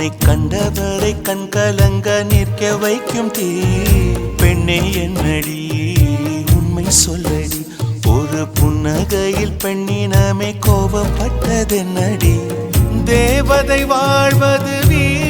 உன்னை கண்டவரை கண்கலங்க நிற்க வைக்கும் தீ பெண்ணே என்னடி உண்மை சொல்லடி ஒரு புன்னகையில் பெண்ணினமே கோபப்பட்டதென்னடி தேவதை வாழ்வது